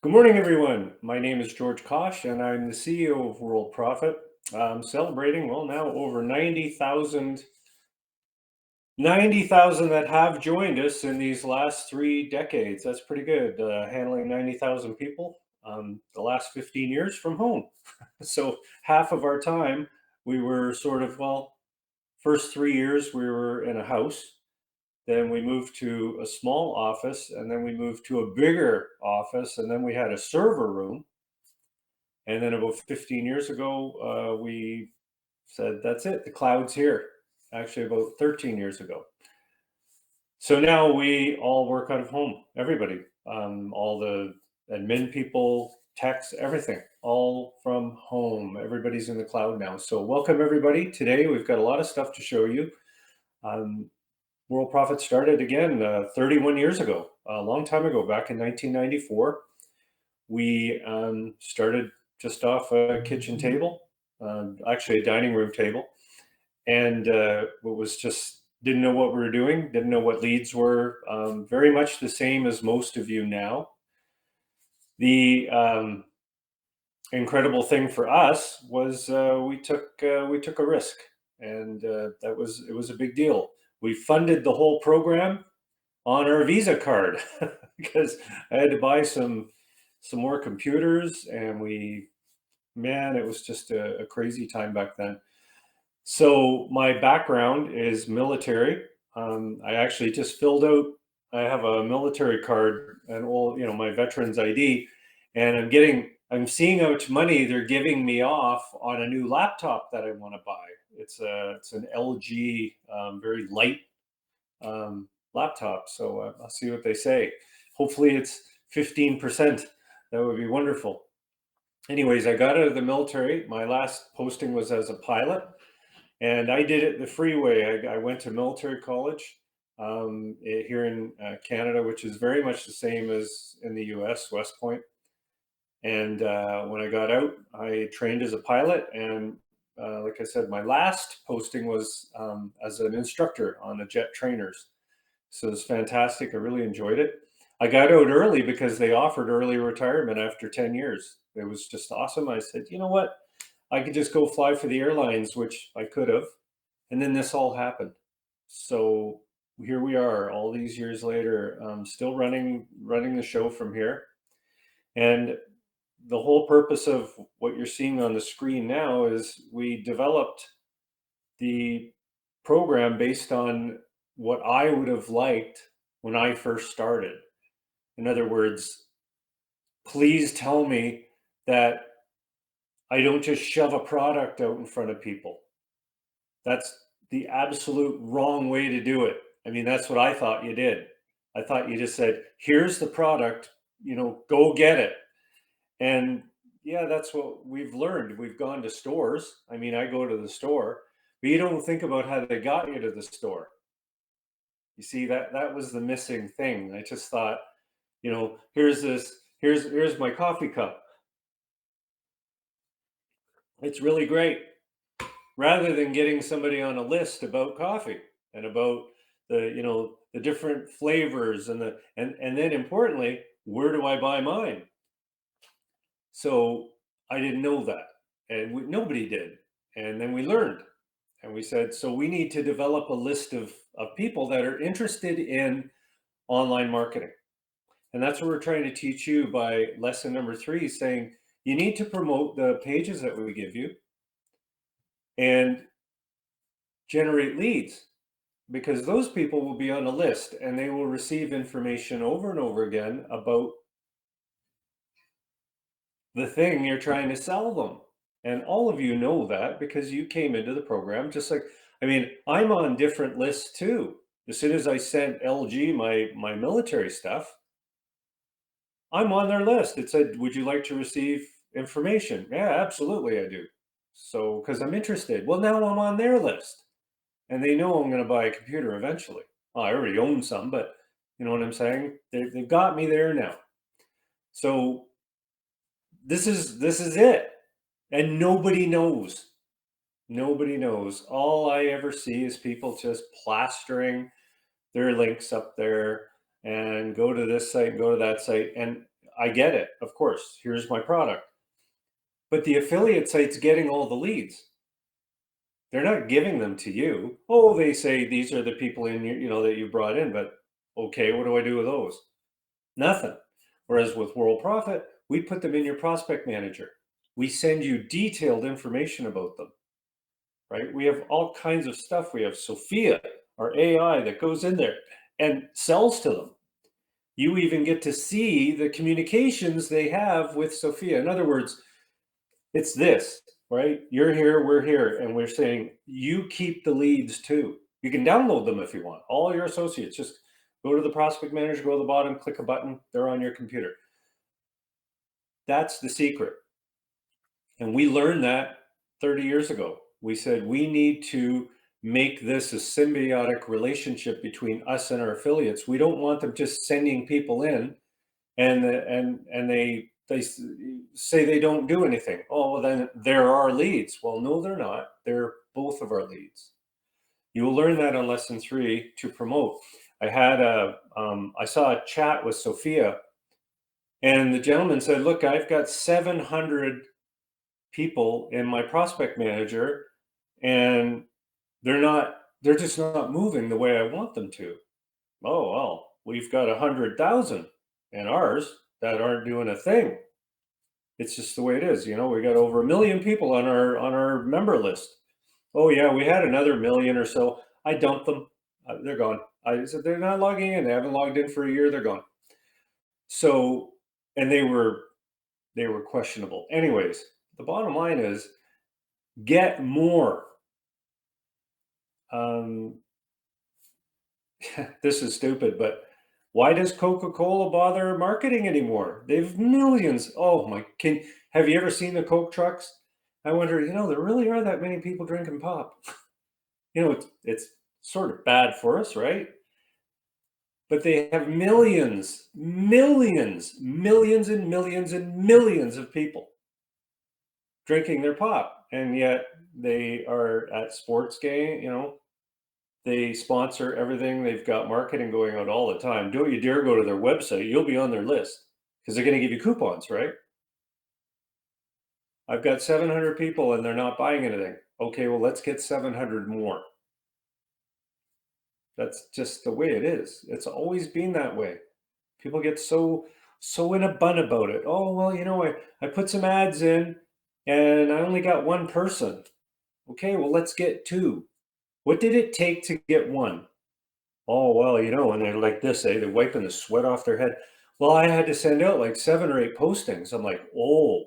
Good morning, everyone. My name is George Kosch, and I'm the CEO of Worldprofit. I'm celebrating, well, now over 90,000 that have joined us in these last 3 decades. That's pretty good, handling 90,000 people the last 15 years from home. So half of our time, we were sort of, well, first 3 years, we were in a house. Then we moved to a small office, and then we moved to a bigger office, and then we had a server room. And then about 15 years ago, we said, that's it, the cloud's here. Actually, about 13 years ago. So now we all work out of home, everybody, all the admin people, techs, everything, all from home. Everybody's in the cloud now. So welcome, everybody. Today, we've got a lot of stuff to show you. World Profit started again 31 years ago, a long time ago, back in 1994. We started just off a kitchen table, actually a dining room table, and was just didn't know what we were doing, didn't know what leads were. Very much the same as most of you now. The incredible thing for us was we took a risk, and it was a big deal. We funded the whole program on our Visa card because I had to buy some more computers, and it was just a crazy time back then. So my background is military. I actually just filled out, I have a military card and my veteran's ID, and I'm seeing how much money they're giving me off on a new laptop that I want to buy. It's an LG, very light laptop. So I'll see what they say. Hopefully it's 15%. That would be wonderful. Anyways, I got out of the military. My last posting was as a pilot, and I did it the free way. I went to military college here in Canada, which is very much the same as in the US, West Point. And when I got out, I trained as a pilot. And like I said, my last posting was as an instructor on the jet trainers. So it's fantastic. I really enjoyed it. I got out early because they offered early retirement after 10 years. It was just awesome. I said, you know what? I could just go fly for the airlines, which I could have. And then this all happened. So here we are all these years later, still running the show from here. And the whole purpose of what you're seeing on the screen now is we developed the program based on what I would have liked when I first started. In other words, please tell me that I don't just shove a product out in front of people. That's the absolute wrong way to do it. I mean, that's what I thought you did. I thought you just said, here's the product, go get it. And yeah, that's what we've learned. We've gone to stores. I mean, I go to the store, but you don't think about how they got you to the store. You see, that was the missing thing. I just thought, here's my coffee cup. It's really great. Rather than getting somebody on a list about coffee and about the different flavors and then importantly, where do I buy mine? So I didn't know that, and nobody did. And then we learned, and we said, so we need to develop a list of people that are interested in online marketing. And that's what we're trying to teach you by lesson number 3, saying you need to promote the pages that we give you and generate leads, because those people will be on a list and they will receive information over and over again about the thing you're trying to sell them. And all of you know that because you came into the program just like, I'm on different lists too. As soon as I sent LG my military stuff, I'm on their list. It said, would you like to receive information? Yeah, absolutely I do. So, because I'm interested. Well, now I'm on their list. And they know I'm going to buy a computer eventually. Well, I already own some, but you know what I'm saying? They've got me there now. So this is it. And nobody knows. Nobody knows. All I ever see is people just plastering their links up there and go to this site and go to that site. And I get it, of course. Here's my product. But the affiliate site's getting all the leads. They're not giving them to you. Oh, they say these are the people in your, that you brought in, but okay, what do I do with those? Nothing. Whereas with Worldprofit, we put them in your prospect manager. We send you detailed information about them, right? We have all kinds of stuff. We have Sophia, our AI, that goes in there and sells to them. You even get to see the communications they have with Sophia. In other words, it's this, right? You're here, we're here, and we're saying you keep the leads too. You can download them if you want. All your associates, just go to the prospect manager, go to the bottom, click a button, they're on your computer. That's the secret. And we learned that 30 years ago. We said we need to make this a symbiotic relationship between us and our affiliates. We don't want them just sending people in and they say they don't do anything. Oh, well, then they're our leads. Well, no, they're not. They're both of our leads. You will learn that on lesson 3 to promote. I saw a chat with Sophia, and the gentleman said, look, I've got 700 people in my prospect manager, and they're just not moving the way I want them to. Oh, well, we've got 100,000 in ours that aren't doing a thing. It's just the way it is. We got over 1 million people on our member list. Oh yeah, we had another 1 million or so. I dumped them. They're gone. I said they're not logging in. They haven't logged in for a year. They're gone. So, and they were questionable. Anyways, the bottom line is get more. This is stupid, but why does Coca-Cola bother marketing anymore? They've millions. Oh my, have you ever seen the Coke trucks? I wonder, there really are that many people drinking pop. It's sort of bad for us, right? But they have millions and millions and millions of people drinking their pop. And yet they are at sports game, they sponsor everything. They've got marketing going out all the time. Don't you dare go to their website. You'll be on their list because they're going to give you coupons, right? I've got 700 people and they're not buying anything. Okay, well, let's get 700 more. That's just the way it is. It's always been that way. People get so in a bun about it. Oh, well, I put some ads in and I only got one person. Okay, well, let's get 2. What did it take to get 1? Oh, well, and they're like this, they're wiping the sweat off their head. Well, I had to send out like 7 or 8 postings. I'm like, oh,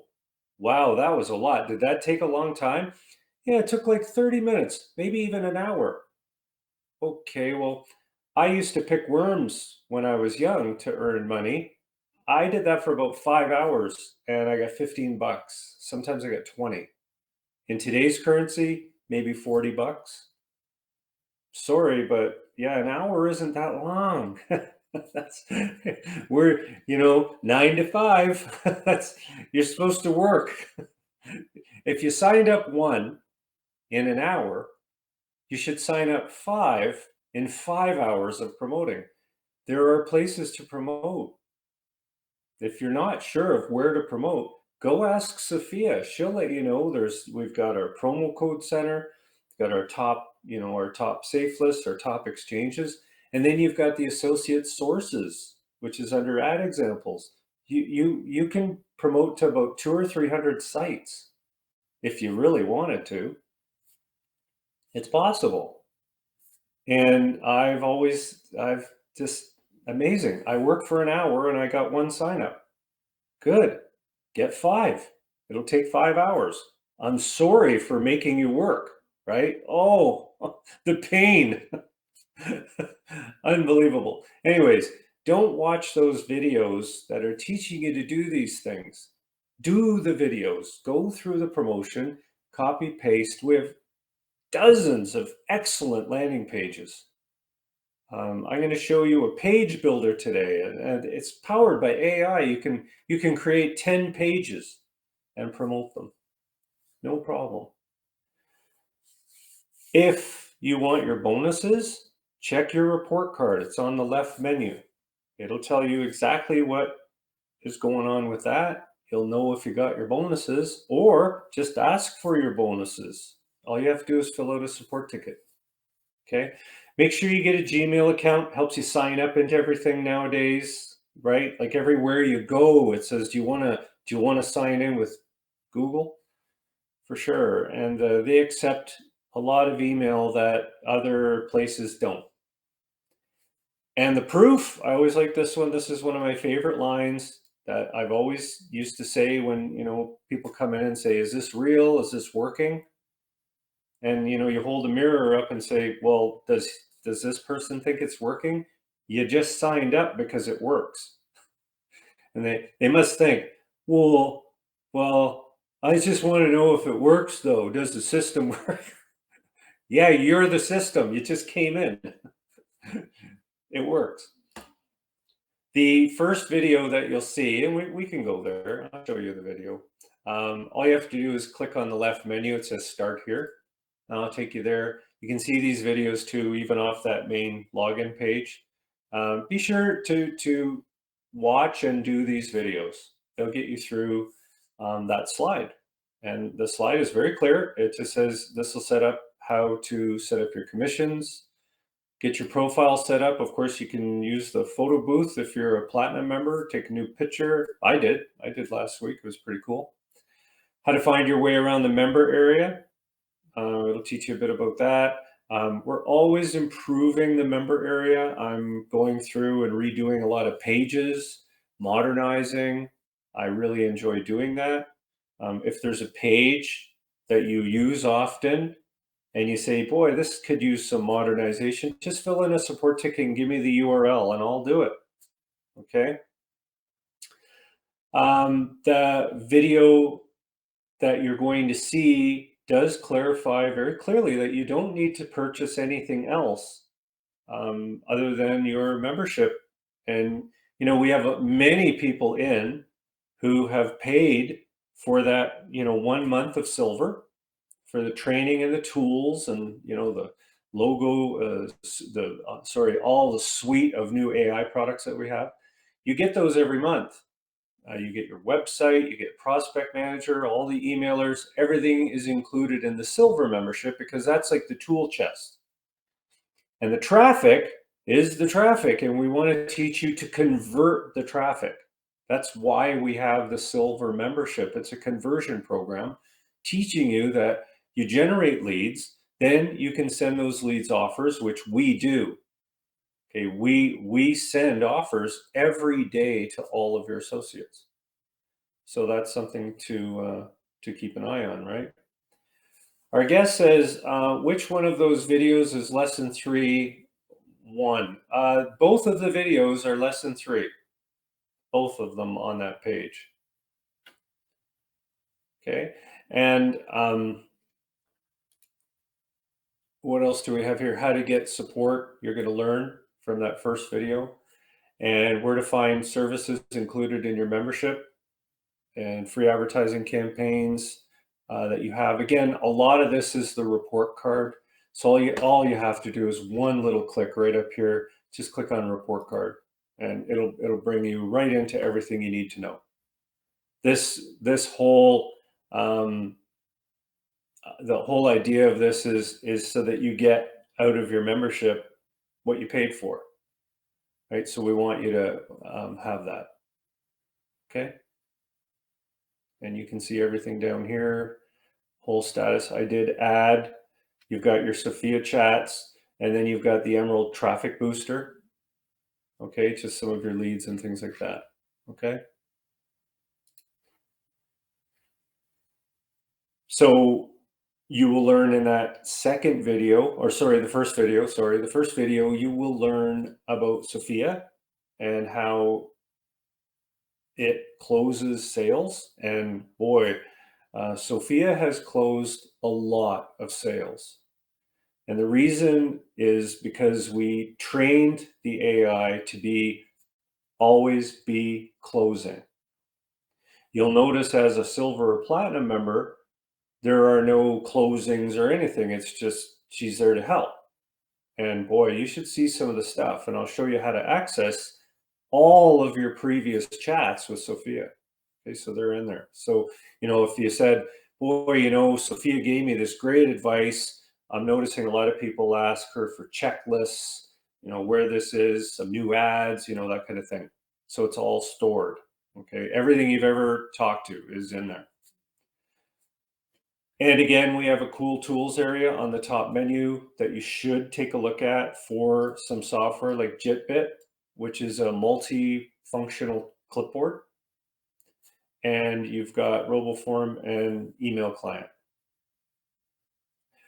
wow, that was a lot. Did that take a long time? Yeah, it took like 30 minutes, maybe even an hour. Okay, well, I used to pick worms when I was young to earn money. I did that for about 5 hours and I got 15 bucks. Sometimes I got 20. In today's currency, maybe 40 bucks. Sorry, but yeah, an hour isn't that long. We're 9 to 5. You're supposed to work. If you signed up 1 in an hour, you should sign up 5 in 5 hours of promoting. There are places to promote. If you're not sure of where to promote, go ask Sophia. She'll let you know. We've got our promo code center, got our top, our top safe lists, our top exchanges, and then you've got the associate sources, which is under ad examples. You can promote to about 200 or 300 sites if you really wanted to. It's possible. And I've just amazing. I worked for an hour and I got 1 sign up. Good. Get 5. It'll take 5 hours. I'm sorry for making you work, right? Oh, the pain. Unbelievable. Anyways, don't watch those videos that are teaching you to do these things. Do the videos. Go through the promotion, copy, paste. We have dozens of excellent landing pages. I'm going to show you a page builder today, and it's powered by AI. You can create 10 pages and promote them. No problem. If you want your bonuses, check your report card. It's on the left menu. It'll tell you exactly what is going on with that. You'll know if you got your bonuses, or just ask for your bonuses. All you have to do is fill out a support ticket. Okay. Make sure you get a Gmail account. Helps you sign up into everything nowadays, right? Like everywhere you go, it says, do you want to sign in with Google? For sure. And they accept a lot of email that other places don't. And the proof, I always like this one. This is one of my favorite lines that I've always used to say when, people come in and say, is this real? Is this working? And, you hold a mirror up and say, well, does this person think it's working? You just signed up because it works. And they must think, well, I just want to know if it works though. Does the system work? Yeah, you're the system. You just came in. It works. The first video that you'll see, and we can go there. I'll show you the video. All you have to do is click on the left menu. It says start here. And I'll take you there. You can see these videos too, even off that main login page. Be sure to watch and do these videos. They'll get you through that slide. And the slide is very clear. It just says this will set up how to set up your commissions, get your profile set up. Of course, you can use the photo booth if you're a platinum member, take a new picture. I did last week. It was pretty cool. How to find your way around the member area. It'll teach you a bit about that. We're always improving the member area. I'm going through and redoing a lot of pages, modernizing. I really enjoy doing that. If there's a page that you use often and you say, boy, this could use some modernization, just fill in a support ticket and give me the URL and I'll do it. Okay. The video that you're going to see does clarify very clearly that you don't need to purchase anything else other than your membership. And, we have many people in who have paid for that, 1 month of silver for the training and the tools and, the logo, all the suite of new AI products that we have. You get those every month. You get your website, you get Prospect Manager, all the emailers, everything is included in the silver membership because that's like the tool chest. And the traffic is the traffic, and we want to teach you to convert the traffic. That's why we have the silver membership. It's a conversion program teaching you that you generate leads, then you can send those leads offers, which we do. Okay, we send offers every day to all of your associates. So that's something to keep an eye on, right? Our guest says, which one of those videos is lesson 3.1? Both of the videos are lesson 3. Both of them on that page. Okay, and what else do we have here? How to get support. You're going to learn from that first video, and where to find services included in your membership and free advertising campaigns that you have. Again, a lot of this is the report card. So all you have to do is one little click right up here. Just click on report card, and it'll bring you right into everything you need to know. This whole the whole idea of this is so that you get out of your membership what you paid for, right? So we want you to have that. Okay. And you can see everything down here, whole status. I did add, you've got your Sophia chats, and then you've got the Emerald traffic booster. Okay, just some of your leads and things like that. Okay. So you will learn in that second video, the first video, you will learn about Sophia and how it closes sales. And boy, Sophia has closed a lot of sales. And the reason is because we trained the AI to always be closing. You'll notice as a silver or platinum member, there are no closings or anything. It's just she's there to help. And boy, you should see some of the stuff. And I'll show you how to access all of your previous chats with Sophia. Okay, so they're in there. So, if you said, boy, Sophia gave me this great advice. I'm noticing a lot of people ask her for checklists, where this is, some new ads, that kind of thing. So it's all stored. Okay, everything you've ever talked to is in there. And again, we have a cool tools area on the top menu that you should take a look at for some software like JitBit, which is a multi-functional clipboard. And you've got RoboForm and email client.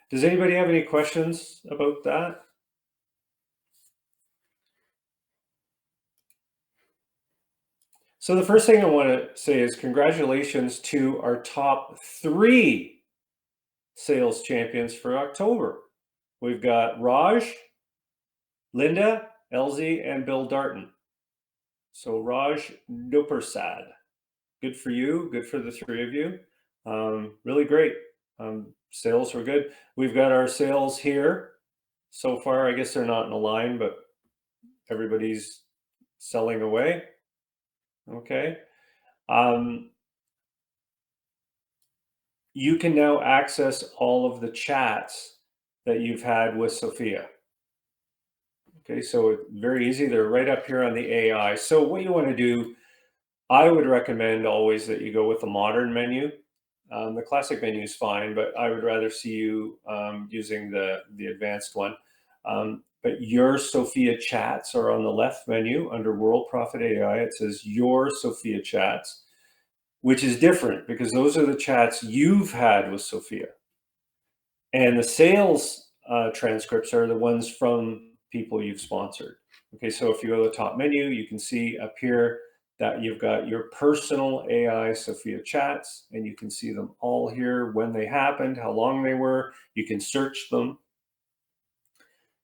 Does anybody have any questions about that? So the first thing I want to say is congratulations to our top 3 sales champions for October. We've got Raj, Linda, Elsie, and Bill Darton. So Raj Nupersad, good for you. Good for the 3 of you. Really great. Sales were good. We've got our sales here. So far, I guess they're not in a line, but everybody's selling away. Okay. You can now access all of the chats that you've had with Sophia. Okay, so very easy. They're right up here on the AI. So what you want to do, I would recommend always that you go with the modern menu. The classic menu is fine, but I would rather see you using the advanced one. But your Sophia chats are on the left menu under Worldprofit AI. It says your Sophia chats, which is different because those are the chats you've had with Sophia. And the sales transcripts are the ones from people you've sponsored. Okay, so if you go to the top menu, you can see up here that you've got your personal AI Sophia chats, and you can see them all here, when they happened, how long they were. You can search them.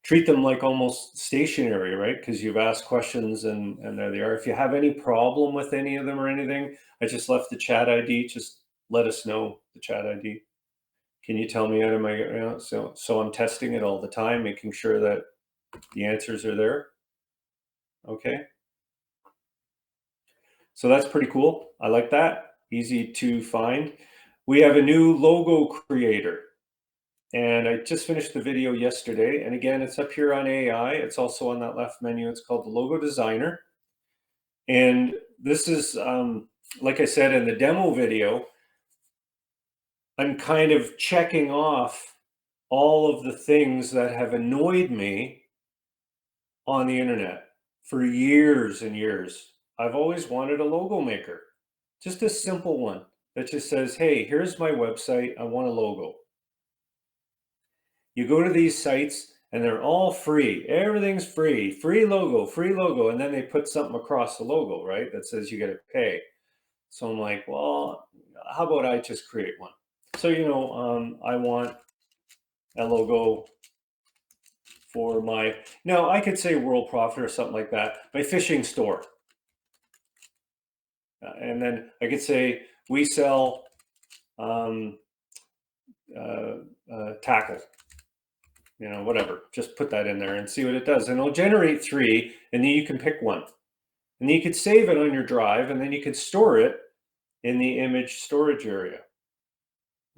Treat them like almost stationary, right? Because you've asked questions and there they are. If you have any problem with any of them or anything, I just left the chat ID. Just let us know the chat ID. Can you tell me out of my, so I'm testing it all the time, making sure that the answers are there. Okay. So that's pretty cool. I like that. Easy to find. We have a new logo creator. And I just finished the video yesterday. And again, it's up here on AI. It's also on that left menu. It's called the Logo Designer. And this is, like I said in the demo video, I'm kind of checking off all of the things that have annoyed me on the internet for years and years. I've always wanted a logo maker, just a simple one that just says, hey, here's my website. I want a logo. You go to these sites and they're all free. Everything's free, free logo. And then they put something across the logo, right? That says you got to pay. So I'm like, well, how about I just create one? So, I want a logo for now I could say Worldprofit or something like that, my fishing store. And then I could say, we sell tackle, whatever. Just put that in there and see what it does. And it'll generate 3, and then you can pick one. And then you could save it on your drive, and then you could store it in the image storage area.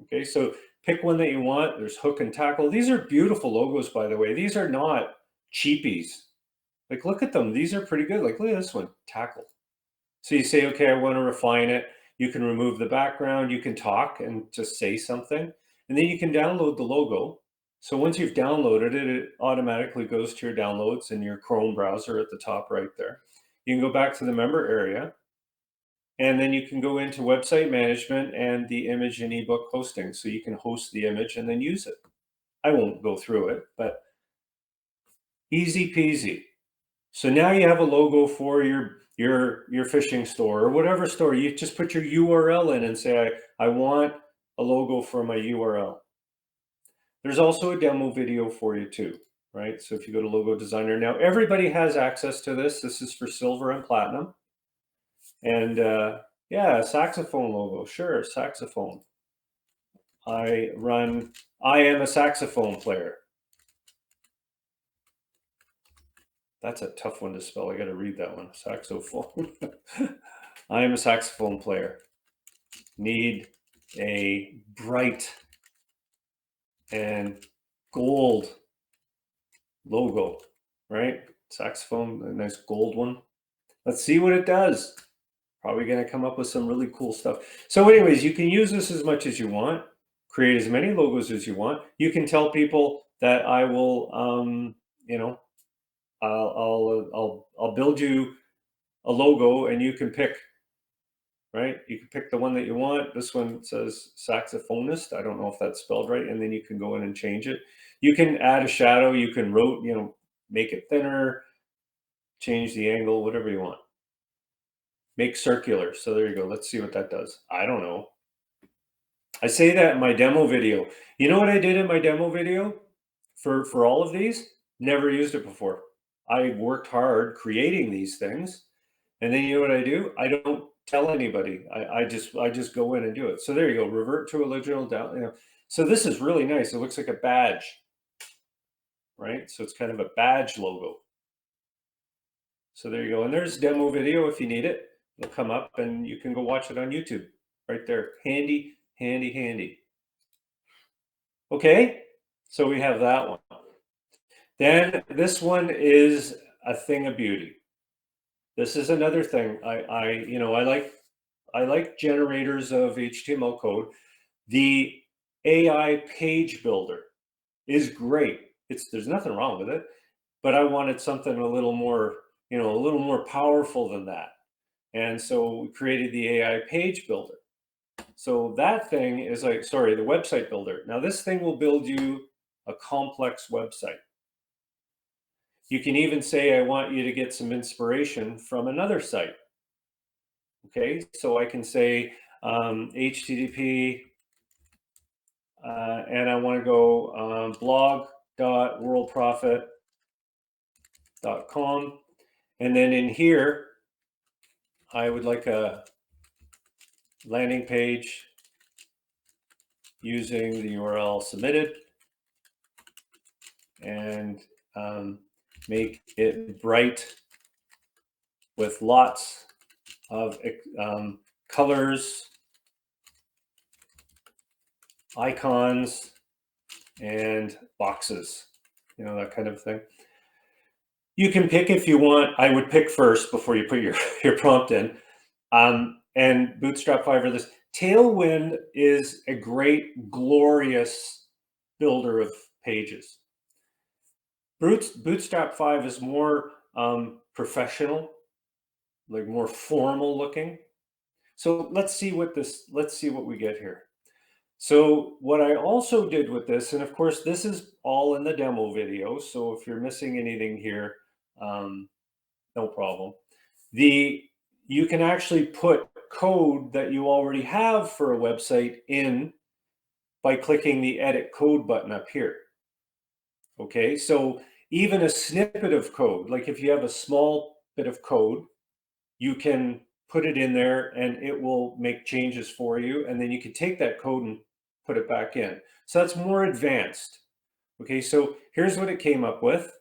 Okay, so pick one that you want. There's hook and tackle. These are beautiful logos, by the way. These are not cheapies. Like, look at them. These are pretty good. Like, look at this one, tackle. So you say, okay, I want to refine it. You can remove the background. You can talk and just say something. And then you can download the logo. So once you've downloaded it, it automatically goes to your downloads in your Chrome browser at the top right there. You can go back to the member area. And then you can go into website management and the image and ebook hosting. So you can host the image and then use it. I won't go through it, but easy peasy. So now you have a logo for your fishing store or whatever store. You just put your URL in and say, I want a logo for my URL. There's also a demo video for you too, right? So if you go to Logo Designer, now everybody has access to this. This is for silver and platinum. And yeah, saxophone logo, sure, saxophone. I am a saxophone player. That's a tough one to spell. I got to read that one. Saxophone. I am a saxophone player. Need a bright and gold logo, right? Saxophone, a nice gold one. Let's see what it does. Probably going to come up with some really cool stuff. So anyways, you can use this as much as you want. Create as many logos as you want. You can tell people that I will, you know, I'll build you a logo and you can pick, right? You can pick the one that you want. This one says saxophonist. I don't know if that's spelled right. And then you can go in and change it. You can add a shadow. You can make it thinner, change the angle, whatever you want. Make circular. So there you go. Let's see what that does. I don't know. I say that in my demo video. You know what I did in my demo video for all of these? Never used it before. I worked hard creating these things. And then you know what I do? I don't tell anybody. I just go in and do it. So there you go. Revert to original down. So this is really nice. It looks like a badge, right? So it's kind of a badge logo. So there you go. And there's demo video if you need it. It'll come up and you can go watch it on YouTube right there. Handy, handy, handy. Okay, so we have that one. Then this one is a thing of beauty. This is another thing. I like generators of HTML code. The AI page builder is great. There's nothing wrong with it, but I wanted something a little more powerful than that. And so we created the AI page builder. So that thing is the website builder. Now this thing will build you a complex website. You can even say, I want you to get some inspiration from another site. Okay, so I can say HTTP, and I want to go blog.worldprofit.com. And then in here, I would like a landing page using the URL submitted and make it bright with lots of colors, icons, and boxes, that kind of thing. You can pick if you want. I would pick first before you put your prompt in. And Bootstrap 5 or this. Tailwind is a great, glorious builder of pages. Bootstrap 5 is more professional, like more formal looking. So let's see what we get here. So what I also did with this, and of course this is all in the demo video, so if you're missing anything here, no problem. You can actually put code that you already have for a website in by clicking the edit code button up here. Okay, so even a snippet of code, like if you have a small bit of code, you can put it in there and it will make changes for you. And then you can take that code and put it back in. So that's more advanced. Okay, so here's what it came up with.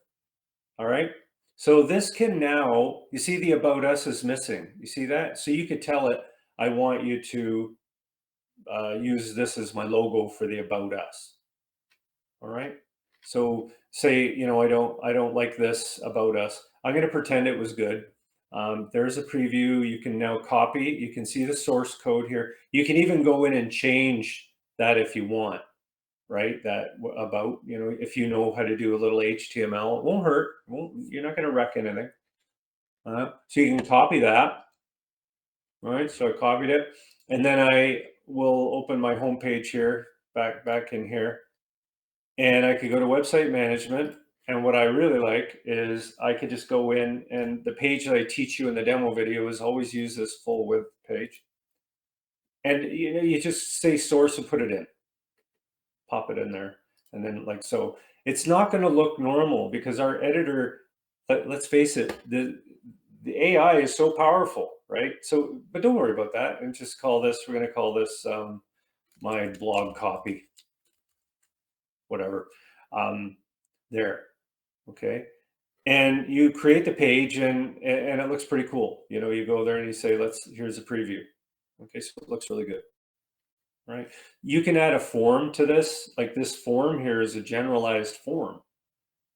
All right, so this can now, you see the About Us is missing. You see that? So you could tell it, I want you to use this as my logo for the About Us. All right. So say, I don't like this About Us. I'm going to pretend it was good. There's a preview. You can now copy. You can see the source code here. You can even go in and change that if you want, right? That about, if you know how to do a little HTML, it won't hurt. You're not going to wreck anything. So you can copy that. All right. So I copied it, and then I will open my home page here, back in here. And I could go to website management. And what I really like is I could just go in, and the page that I teach you in the demo video is always use this full width page. And you just say source and put it in, pop it in there. And then so it's not going to look normal because our editor, let's face it, the AI is so powerful, right? So, but don't worry about that. And just we're going to call this my blog copy. Whatever, there, okay. and you create the page, and it looks pretty cool. You know, you go there and you say, here's a preview. Okay, so it looks really good, right? You can add a form to this. Like this form here is a generalized form,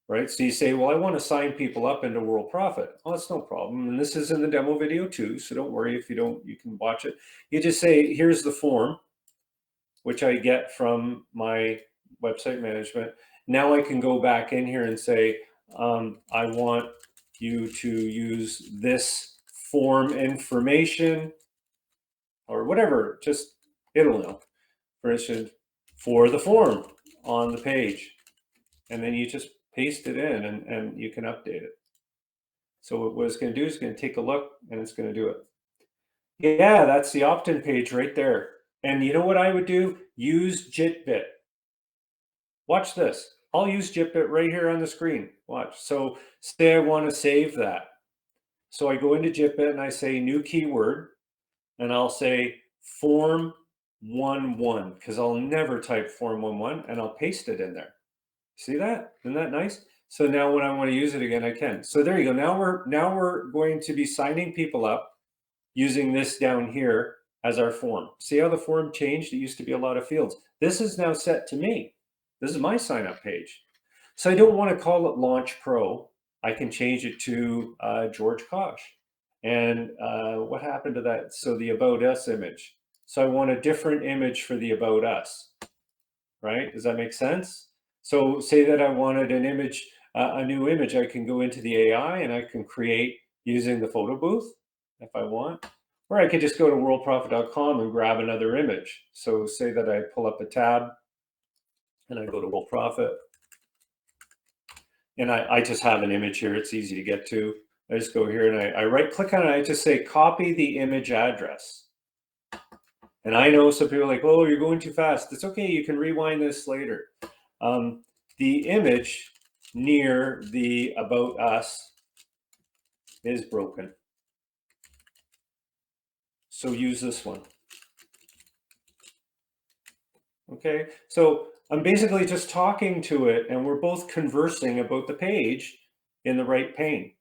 right? So you say, well, I want to sign people up into Worldprofit. Oh, that's no problem. And this is in the demo video too, so don't worry if you don't, you can watch it. You just say, here's the form, which I get from my website management. Now I can go back in here and say, I want you to use this form information or whatever, just it'll know, for instance, for the form on the page. And then you just paste it in and you can update it. So what it's going to do is going to take a look and it's going to do it. Yeah, that's the opt-in page right there. And you know what I would do? Use JITBit. Watch this. I'll use JITBit right here on the screen. Watch. So say I want to save that. So I go into JITBit and I say new keyword, and I'll say form 11 because I'll never type form 11, and I'll paste it in there. See that? Isn't that nice? So now when I want to use it again, I can. So there you go. Now we're going to be signing people up using this down here as our form. See how the form changed? It used to be a lot of fields. This is now set to me. This is my sign up page. So I don't want to call it Launch Pro. I can change it to George Kosch. And what happened to that? So the About Us image. So I want a different image for the About Us, right? Does that make sense? So say that I wanted an image, a new image, I can go into the AI and I can create using the photo booth if I want, or I could just go to worldprofit.com and grab another image. So say that I pull up a tab and I go to Worldprofit, and I just have an image here. It's easy to get to. I just go here and I right click on it. I just say copy the image address. And I know some people are like, oh, you're going too fast. It's okay. You can rewind this later. The image near the About Us is broken. So use this one. Okay, so I'm basically just talking to it and we're both conversing about the page in the right pane.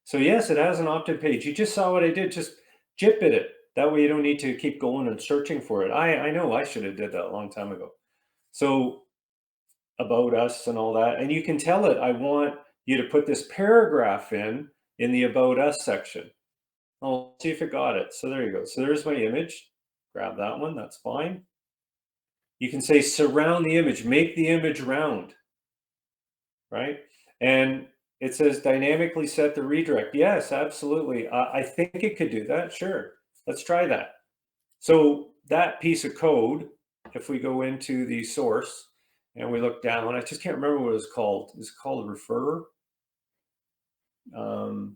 So yes, it has an opt-in page. You just saw what I did, just JITBit it. That way you don't need to keep going and searching for it. I know I should have did that a long time ago. So About Us and all that, and you can tell it, I want you to put this paragraph in the About Us section. I'll see if it got it. So there you go. So there's my image. Grab that one, that's fine. You can say surround the image, make the image round, right? And it says dynamically set the redirect. Yes, absolutely. I think it could do that. Sure. Let's try that. So that piece of code, if we go into the source and we look down, I just can't remember what it's called. It's called refer. Oh,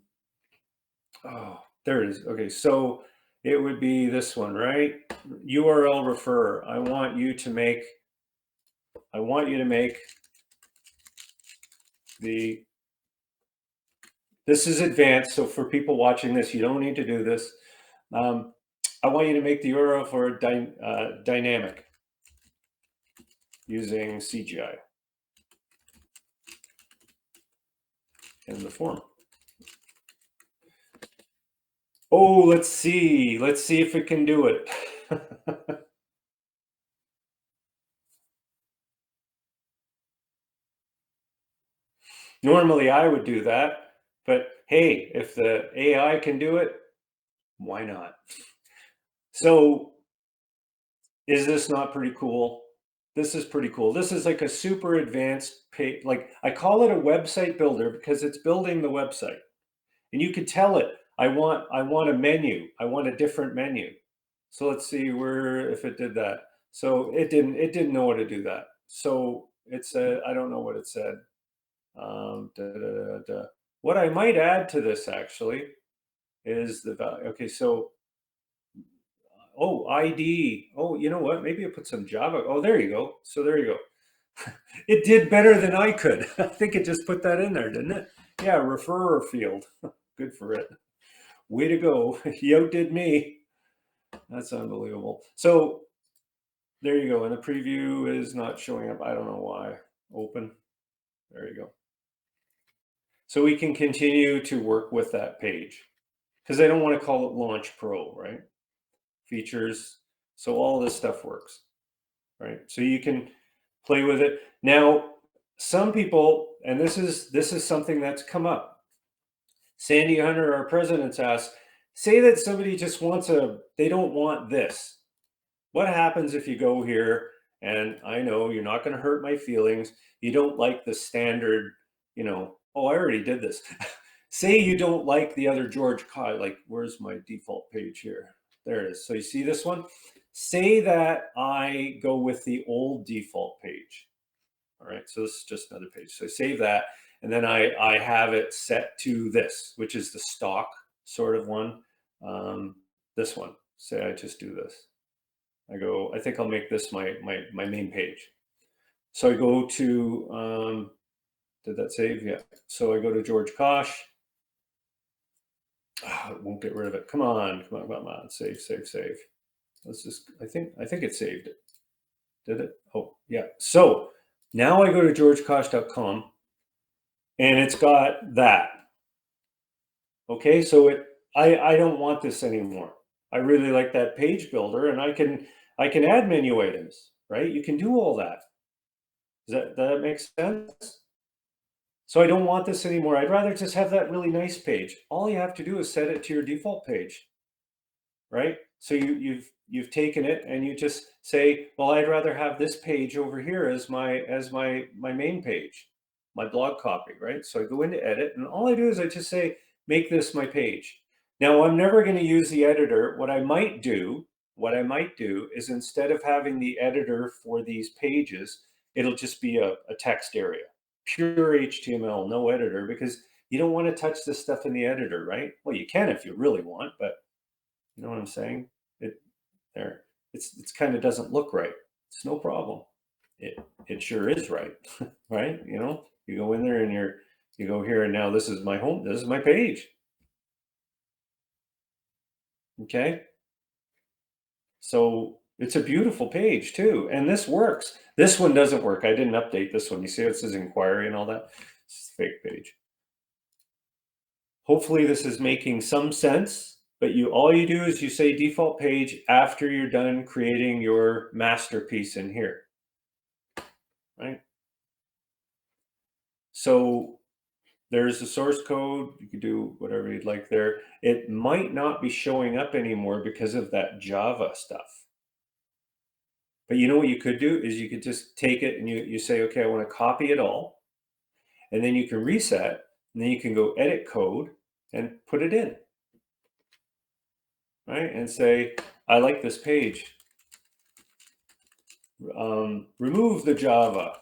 there it is. Okay, so it would be this one, right? URL refer. I want you to make the, this is advanced, so for people watching this, you don't need to do this. I want you to make the URL for dynamic using CGI in the form. Oh, let's see if it can do it. Normally I would do that, but hey, if the AI can do it, why not? So is this not pretty cool? This is pretty cool. This is like a super advanced page. Like I call it a website builder because it's building the website. And you can tell it, I want a menu. I want a different menu. So let's see where, if it did that. So it didn't know how to do that. So it said, I don't know what it said. What I might add to this actually is the value. Okay, so oh, ID. Oh, you know what? Maybe I put some Java. Oh, there you go. So there you go. It did better than I could. I think it just put that in there, didn't it? Yeah, referrer field. Good for it. Way to go. You outdid me. That's unbelievable. So there you go. And the preview is not showing up. I don't know why. Open. There you go. So we can continue to work with that page, because I don't want to call it Launch Pro, right? Features. So all this stuff works, right? So you can play with it. Now, some people, and this is something that's come up. Sandy Hunter, our president's asked, say that somebody just wants they don't want this. What happens if you go here, and I know you're not going to hurt my feelings, you don't like the standard, oh, I already did this. Say you don't like the other George Kai, like, where's my default page here? There it is. So you see this one? Say that I go with the old default page. All right, so this is just another page. So I save that, and then I have it set to this, which is the stock sort of one. This one, say I just do this. I think I'll make this my main page. So I go to, did that save? Yeah. So I go to George Kosch. Oh, it won't get rid of it. Come on. Save. Let's just, I think it saved it. Did it? Oh, yeah. So now I go to georgekosch.com and it's got that. Okay. So I don't want this anymore. I really like that page builder, and I can add menu items, right? You can do all that. Does that make sense? So I don't want this anymore. I'd rather just have that really nice page. All you have to do is set it to your default page, right? So you've taken it and you just say, well, I'd rather have this page over here as my main page, my blog copy, right? So I go into edit, and all I do is I just say, make this my page. Now, I'm never going to use the editor. What I might do is, instead of having the editor for these pages, it'll just be a text area, pure HTML, no editor, because you don't want to touch this stuff in the editor, right? Well, you can if you really want, but you know what I'm saying? It's kind of doesn't look right. It's no problem. It sure is right, right? You go in there and you go here, and now this is my home. This is my page. Okay. So it's a beautiful page too, and this works. This one doesn't work. I didn't update this one. You see, it says inquiry and all that. It's a fake page. Hopefully this is making some sense, but all you do is you say default page after you're done creating your masterpiece in here, right? So there's the source code. You could do whatever you'd like there. It might not be showing up anymore because of that Java stuff. But you know what you could do is you could just take it and you say, okay, I want to copy it all. And then you can reset, and then you can go edit code and put it in, right? And say, I like this page. Remove the Java,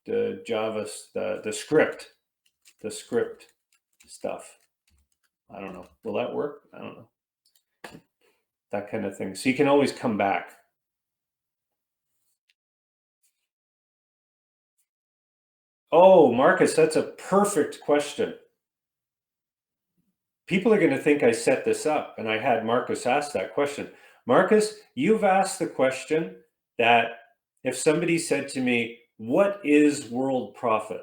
the script stuff. I don't know. Will that work? I don't know. That kind of thing. So you can always come back. Oh, Marcus, that's a perfect question. People are going to think I set this up, and I had Marcus ask that question. Marcus, you've asked the question that if somebody said to me, what is Worldprofit?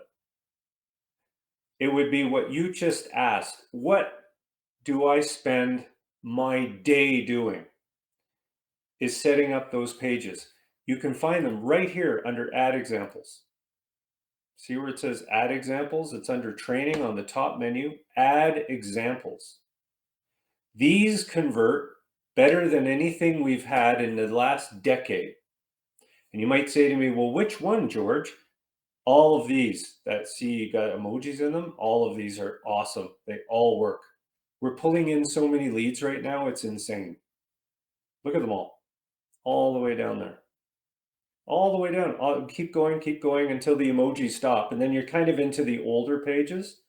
It would be what you just asked. What do I spend my day doing? Is setting up those pages. You can find them right here under Add Examples. See where it says Add Examples? It's under Training on the top menu, Add Examples. These convert better than anything we've had in the last decade. And you might say to me, well, which one, George? All of these that see got emojis in them, all of these are awesome. They all work. We're pulling in so many leads right now, it's insane. Look at them all the way down there. All the way down. Keep going until the emojis stop. And then you're kind of into the older pages.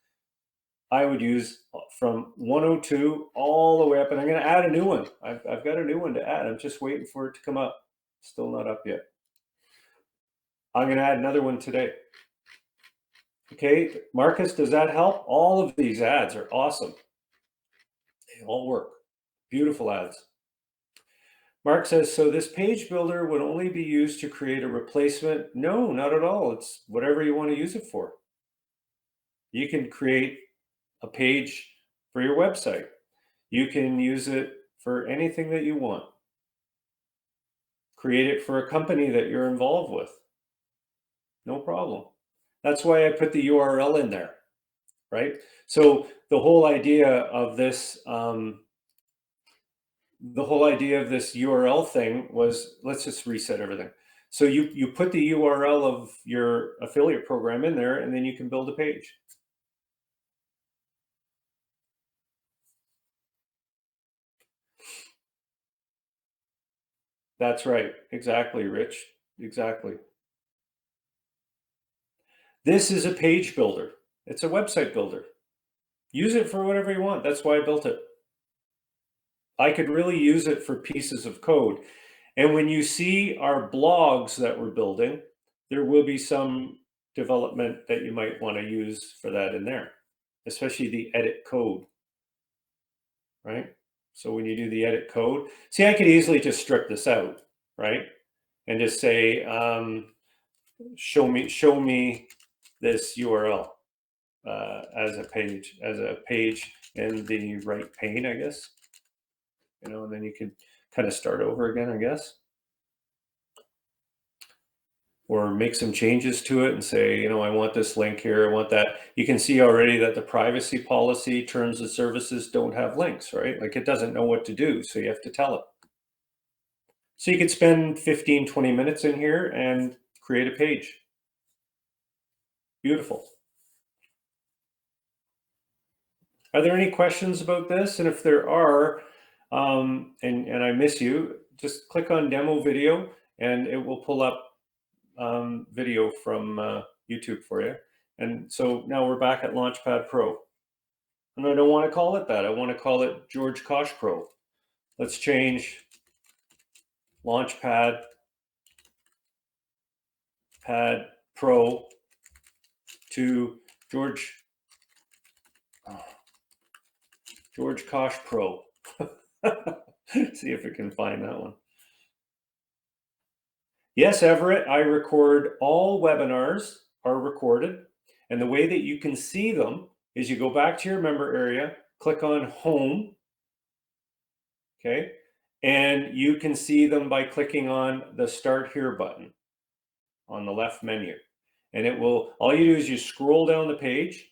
I would use from 102 all the way up, and I'm going to add a new one. I've got a new one to add. I'm just waiting for it to come up. Still not up yet. I'm going to add another one today. Okay, Marcus, does that help? All of these ads are awesome. They all work. Beautiful ads. Mark says, so this page builder would only be used to create a replacement? No, not at all. It's whatever you want to use it for. You can create a page for your website. You can use it for anything that you want. Create it for a company that you're involved with. No problem. That's why I put the URL in there, right? So the whole idea of this, URL thing was, let's just reset everything. So you put the URL of your affiliate program in there, and then you can build a page. That's right. Exactly, Rich. Exactly. This is a page builder. It's a website builder. Use it for whatever you want. That's why I built it. I could really use it for pieces of code. And when you see our blogs that we're building, there will be some development that you might want to use for that in there, especially the edit code, right? So when you do the edit code, see, I could easily just strip this out, right? And just say, show me this URL as a page in the right pane, I guess. And then you can kind of start over again, I guess. Or make some changes to it and say, I want this link here, I want that. You can see already that the privacy policy terms of services don't have links, right? Like, it doesn't know what to do, so you have to tell it. So you could spend 15, 20 minutes in here and create a page. Beautiful. Are there any questions about this? And if there are, and I miss you, just click on demo video and it will pull up video from YouTube for you. And so now we're back at Launchpad Pro. And I don't want to call it that. I want to call it George Kosch Pro. Let's change Launchpad Pro to George Kosch Pro. See if we can find that one. Yes, Everett, I record. All webinars are recorded. And the way that you can see them is you go back to your member area, click on Home, okay? And you can see them by clicking on the Start Here button on the left menu. And it will, all you do is you scroll down the page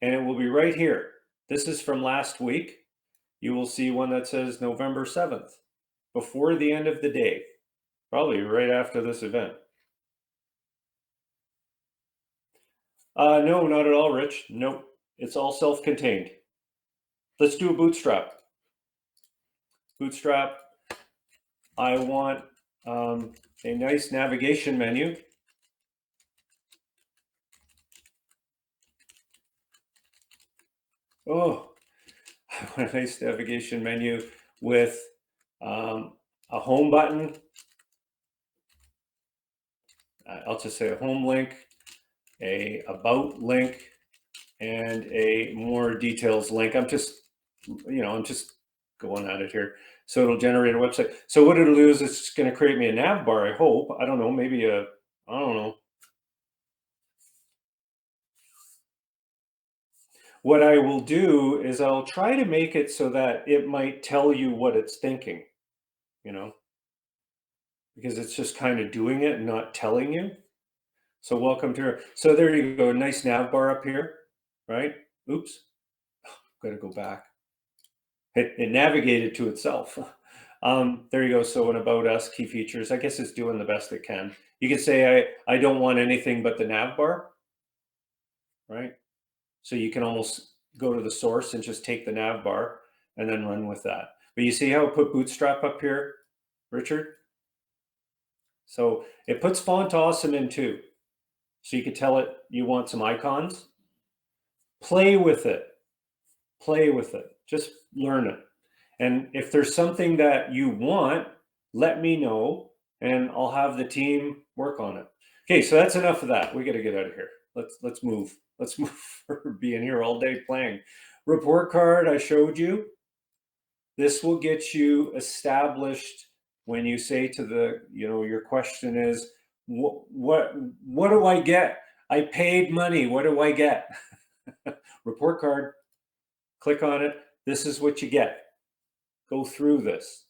and it will be right here. This is from last week. You will see one that says November 7th, before the end of the day. Probably right after this event. No, not at all, Rich. Nope. It's all self-contained. Let's do a Bootstrap. Bootstrap, I want a nice navigation menu. Oh, I want a nice navigation menu with a home button. I'll just say a home link, a about link, and a more details link. I'm just going at it here. So it'll generate a website. So what it'll do is it's going to create me a nav bar, I hope. I don't know, maybe I don't know. What I will do is I'll try to make it so that it might tell you what it's thinking, because it's just kind of doing it and not telling you. So welcome to, so there you go, nice nav bar up here, right? Oops, got to go back. It navigated to itself. There you go. So an about us, key features, I guess it's doing the best it can. You can say, I don't want anything but the nav bar, right? So you can almost go to the source and just take the nav bar and then run with that. But you see how it put Bootstrap up here, Richard? So it puts Font Awesome in too. So you can tell it you want some icons. Play with it. Play with it. Just learn it. And if there's something that you want, let me know and I'll have the team work on it. Okay, so that's enough of that. We got to get out of here. Let's move. Let's move for being here all day playing. Report card I showed you. This will get you established when you say to the, your question is, what do I get? I paid money. What do I get? Report card, click on it. This is what you get. Go through this.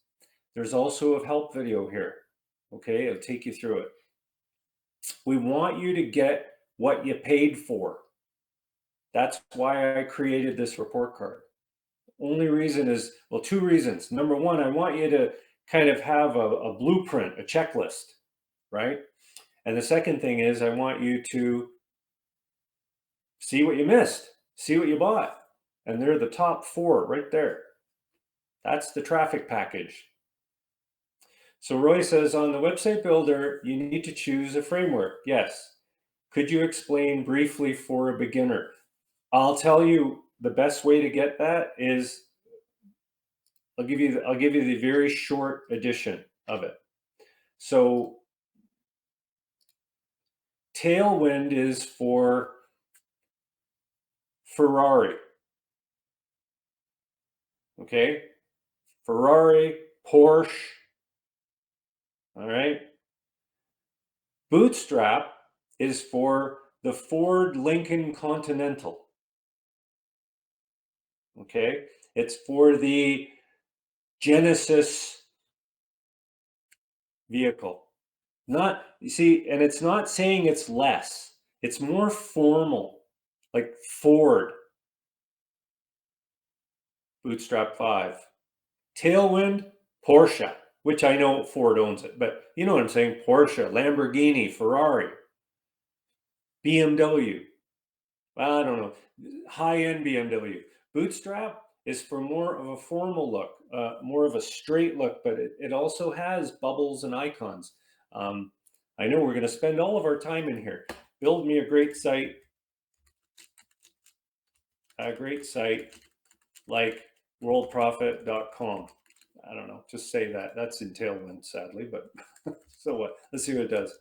There's also a help video here. Okay, I'll take you through it. We want you to get what you paid for. That's why I created this report card. Only reason is, well, two reasons. Number one, I want you to kind of have a blueprint, a checklist, right? And the second thing is I want you to see what you missed, see what you bought. And they're the top 4 right there. That's the traffic package. So Roy says, on the website builder, you need to choose a framework. Yes. Could you explain briefly for a beginner? I'll tell you the best way to get that is, I'll give you the very short edition of it. So Tailwind is for Ferrari. Okay? Ferrari, Porsche. All right? Bootstrap is for the Ford Lincoln Continental. Okay? It's for the Genesis vehicle. Not, you see, and it's not saying it's less. It's more formal, like Ford. Bootstrap 5. Tailwind, Porsche, which I know Ford owns it, but you know what I'm saying? Porsche, Lamborghini, Ferrari, BMW. I don't know, high-end BMW. Bootstrap is for more of a formal look, more of a straight look, but it also has bubbles and icons. I know we're going to spend all of our time in here. Build me a great site like worldprofit.com. I don't know, just say that. That's in Tailwind, sadly, but so what? Let's see what it does.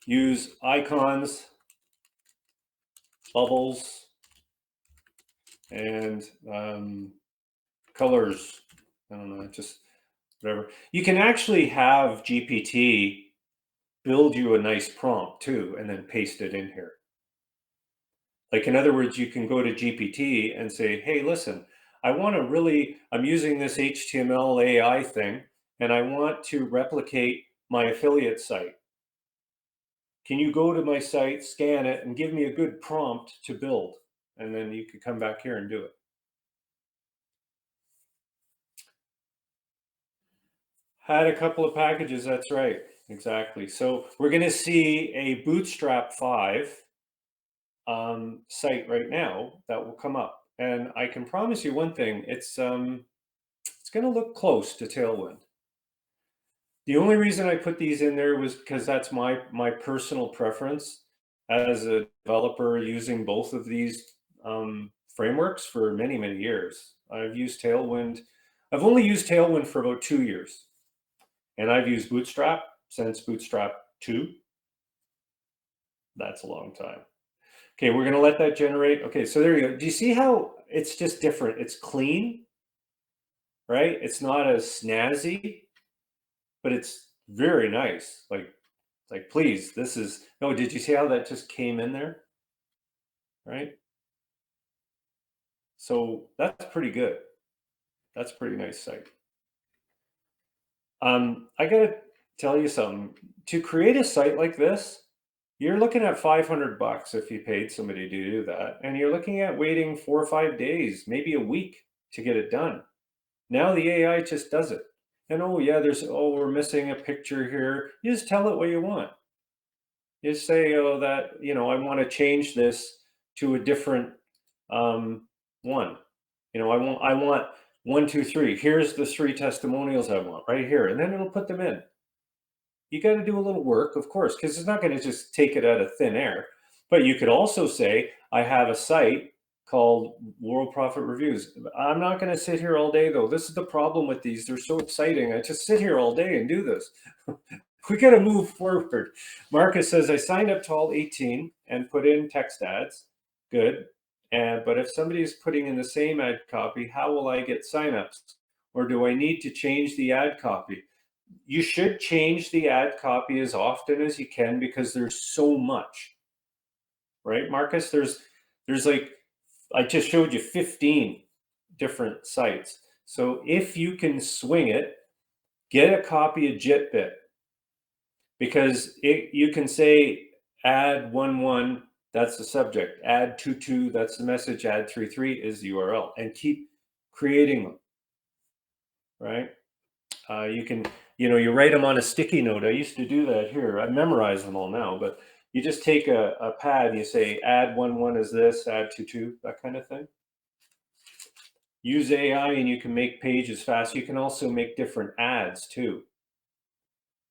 Use icons, bubbles, and colors. I don't know, just whatever. You can actually have GPT build you a nice prompt too, and then paste it in here. Like, in other words, you can go to GPT and say, hey, listen, I'm using this HTML AI thing, and I want to replicate my affiliate site. Can you go to my site, scan it, and give me a good prompt to build? And then you can come back here and do it. Had a couple of packages, that's right, exactly. So we're going to see a Bootstrap 5 site right now that will come up. And I can promise you one thing, it's going to look close to Tailwind. The only reason I put these in there was because that's my personal preference as a developer using both of these frameworks for many, many years. I've used Tailwind. I've only used Tailwind for about 2 years. And I've used Bootstrap since Bootstrap 2. That's a long time. Okay, we're going to let that generate. Okay, so there you go. Do you see how it's just different? It's clean, right? It's not as snazzy, but it's very nice. Like, please, this is, no, did you see how that just came in there? Right? So that's pretty good. That's a pretty nice site. I got to tell you something. To create a site like this, you're looking at $500 if you paid somebody to do that. And you're looking at waiting 4 or 5 days, maybe a week to get it done. Now the AI just does it. And oh yeah, we're missing a picture here. You just tell it what you want. You just say, oh, that, I want to change this to a different one. I want 1, 2, 3. Here's the 3 testimonials I want right here. And then it'll put them in. You got to do a little work, of course, because it's not going to just take it out of thin air. But you could also say, I have a site called Worldprofit Reviews. I'm not going to sit here all day, though. This is the problem with these. They're so exciting. I just sit here all day and do this. We got to move forward. Marcus says, I signed up to all 18 and put in text ads. Good. But if somebody is putting in the same ad copy, how will I get signups? Or do I need to change the ad copy? you should change the ad copy as often as you can because there's so much, right, Marcus? There's like, I just showed you 15 different sites. So if you can swing it, get a copy of JitBit, because you can say add 1.1, that's the subject, add 2.2, that's the message, add 3.3 is the URL, and keep creating them, right? You can, you write them on a sticky note. I used to do that here. I memorize them all now, but you just take a pad and you say add 1.1 is this, add 2.2, that kind of thing. Use AI and you can make pages fast. You can also make different ads too.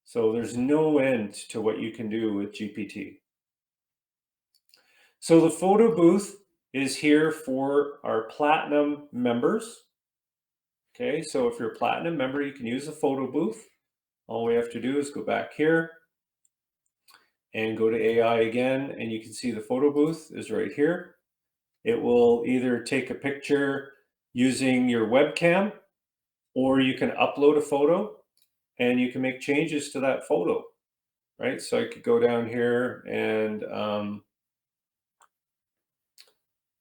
So there's no end to what you can do with GPT. So the photo booth is here for our platinum members. Okay, so if you're a platinum member, you can use the photo booth. All we have to do is go back here and go to AI again, and you can see the photo booth is right here. It will either take a picture using your webcam, or you can upload a photo and you can make changes to that photo, right? So I could go down here and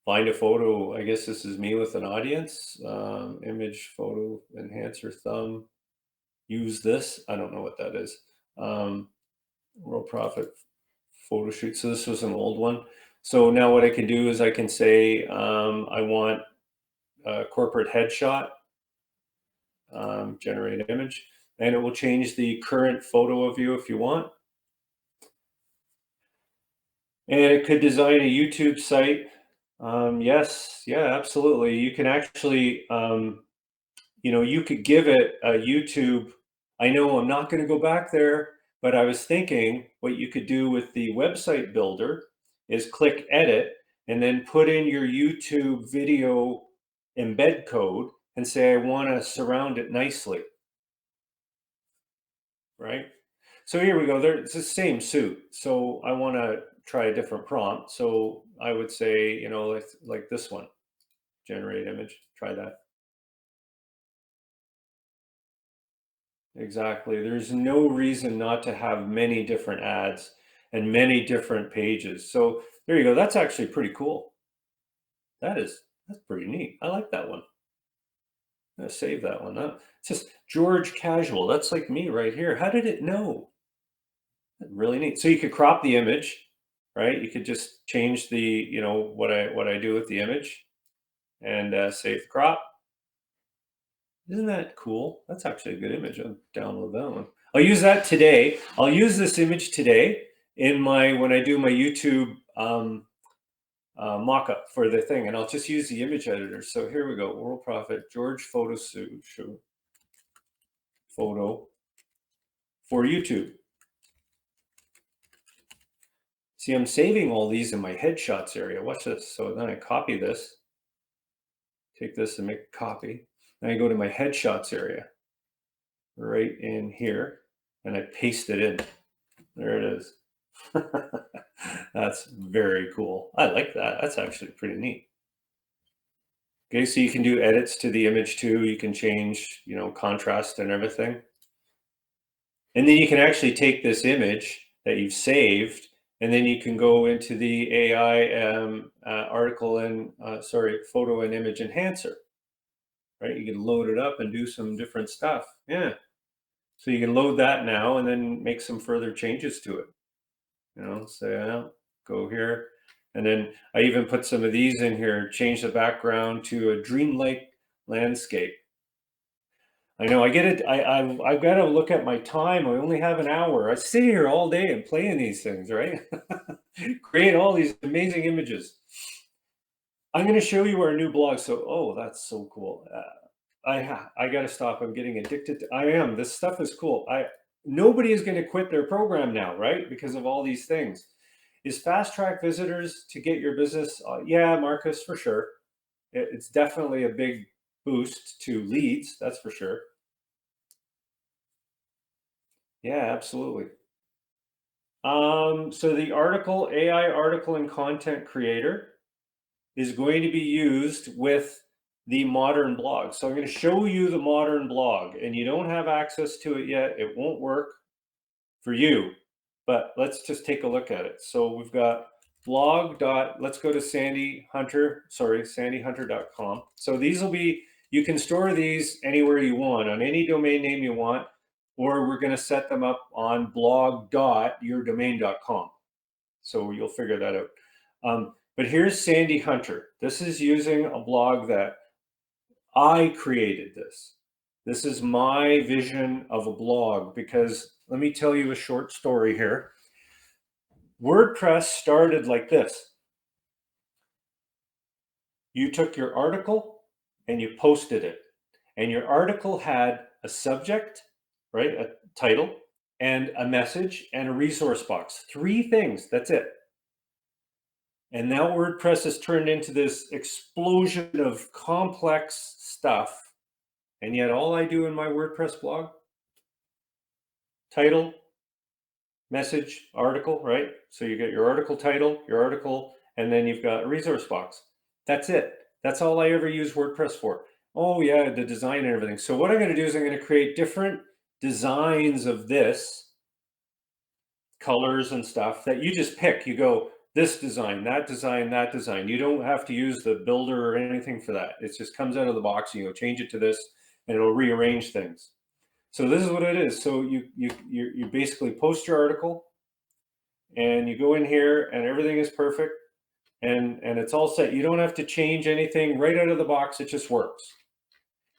find a photo. I guess this is me with an audience. Image, photo, enhancer, thumb. Use this. I don't know what that is. Worldprofit photo shoot. So this was an old one. So now what I can do is I can say I want a corporate headshot, generate image, and it will change the current photo of you if you want. And it could design a YouTube site. Yes, yeah, absolutely. You can actually, you could give it a YouTube. I know I'm not going to go back there, but I was thinking what you could do with the website builder is click edit and then put in your YouTube video embed code and say, I want to surround it nicely, right? So here we go. It's the same suit. So I want to try a different prompt. So I would say, like this one, generate image, try that. Exactly. There's no reason not to have many different ads and many different pages. So there you go. That's actually pretty cool. That's pretty neat. I like that one. I'm gonna save that one up. It's just George Casual. That's like me right here. How did it know? Really neat. So you could crop the image, right? You could just change the, what I do with the image and save the crop. Isn't that cool? That's actually a good image. I'll download that one. I'll use that today. I'll use this image today when I do my YouTube mock-up for the thing, and I'll just use the image editor. So here we go. Worldprofit George photo shoot photo for YouTube. See, I'm saving all these in my headshots area. Watch this. So then I copy this, take this and make a copy. Then I go to my headshots area right in here and I paste it in. There it is. That's very cool. I like that. That's actually pretty neat. Okay, so you can do edits to the image too. You can change, contrast and everything. And then you can actually take this image that you've saved, and then you can go into the AI photo and image enhancer, right? You can load it up and do some different stuff. Yeah. So you can load that now and then make some further changes to it. Say, go here. And then I even put some of these in here, change the background to a dreamlike landscape. I know I get it. I've got to look at my time. I only have an hour. I sit here all day and play in these things, right? Create all these amazing images. I'm going to show you our new blog. So, that's so cool. I got to stop. I'm getting addicted. I am. This stuff is cool. Nobody is going to quit their program now, right? Because of all these things. Is fast track visitors to get your business? Yeah, Marcus, for sure. It's definitely a big boost to leads. That's for sure. Yeah, absolutely. So the AI article and content creator is going to be used with the modern blog. So I'm going to show you the modern blog, and you don't have access to it yet. It won't work for you, but let's just take a look at it. So we've got blog. Let's go to sandyhunter.com. So these will be, you can store these anywhere you want, on any domain name you want, or we're going to set them up on blog.yourdomain.com. So you'll figure that out. But here's Sandy Hunter. This is using a blog that I created this. This is my vision of a blog, because let me tell you a short story here. WordPress started like this. You took your article and you posted it. And your article had a subject, right? A title, and a message, and a resource box. 3 things, that's it. And now WordPress has turned into this explosion of complex stuff. And yet all I do in my WordPress blog, title, message, article, right? So you get your article title, your article, and then you've got a resource box. That's it. That's all I ever use WordPress for. Oh yeah, the design and everything. So what I'm going to do is I'm going to create different designs of this, colors and stuff that you just pick. You go, this design, that design, that design. You don't have to use the builder or anything for that. It just comes out of the box. You go change it to this, and it'll rearrange things. So this is what it is. So you basically post your article, and you go in here, and everything is perfect, and it's all set. You don't have to change anything right out of the box. It just works.